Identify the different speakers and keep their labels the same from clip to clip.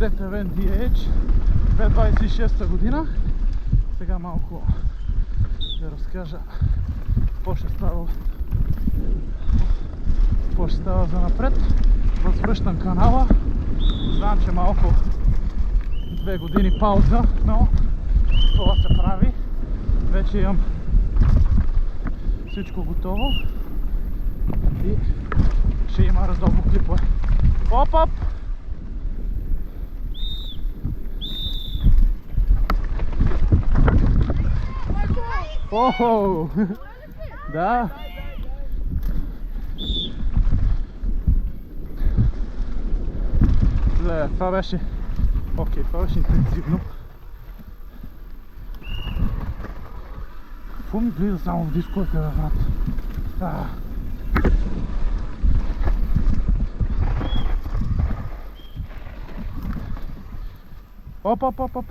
Speaker 1: DTV DH 2026 година. Сега малко да разкажа какво ще става за напред. Възвръщам канала. Знам, че малко 2 години пауза, но това се прави. Вече имам всичко готово и ще има редовно клипове. Оп-оп! Охо! Да! Зле, това беше... Окей, това беше интензивно. Какво ми влиза само в дисковете, бе, брат? Оп, оп, оп, оп.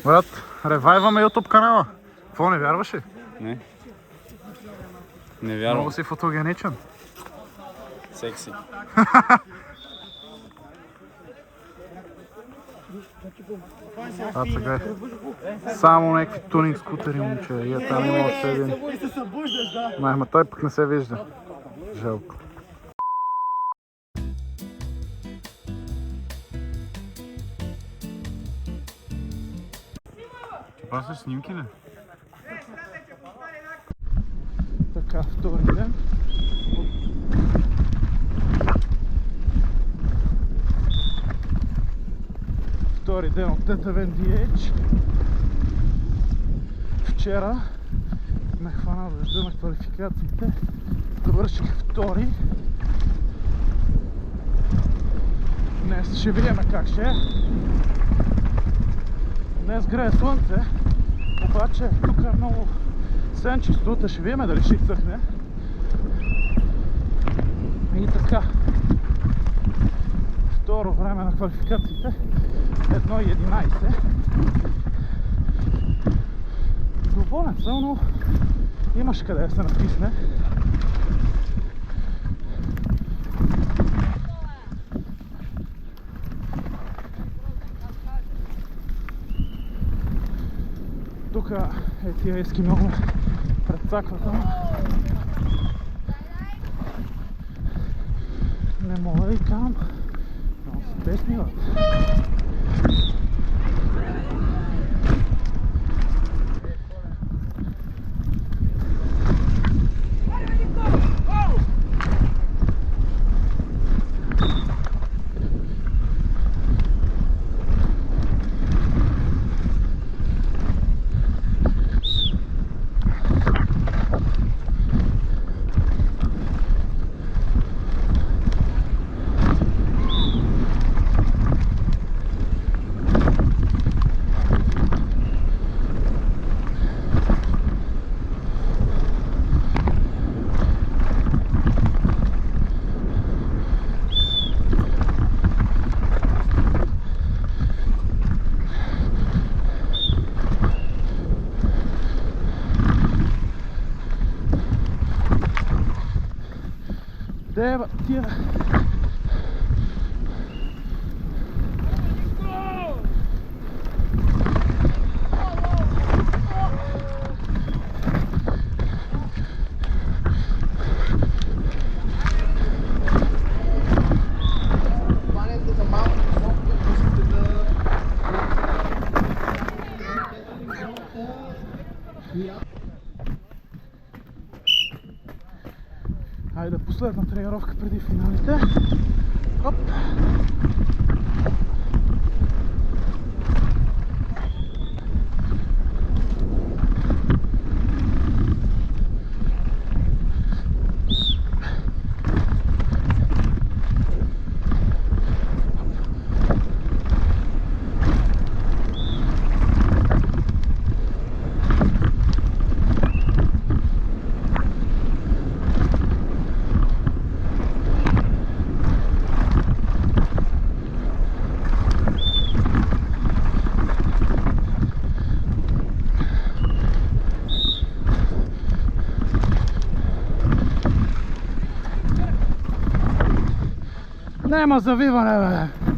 Speaker 1: Брат, ревайваме YouTube канала. Какво, не вярваш ли?
Speaker 2: Не. Не вярвам.
Speaker 1: Много си фотогеничен.
Speaker 2: Секси.
Speaker 1: Така е. Само някакви тунинг скутери, момче. И там има още един. Ма той пък не се вижда. Жалко.
Speaker 2: Това са снимки ли?
Speaker 1: Така, втори ден. Втори ден от TTV DH. Вчера ме хвана дъжда на квалификациите. Довърших втори. Днес ще видим как ще е. Днес грее слънце, обаче тук е много сенчесто, ще видим дали ще изсъхне. И така, второ време на квалификациите 1:11. Доволен съм, но имаш къде да се натисне. Тук е тия ескимола пред цаквата. Не мога да и кам. Много са тесни, бе. Дева, тия... Хайде, последна тренировка преди финалите. Хоп! Nema завиване, бе.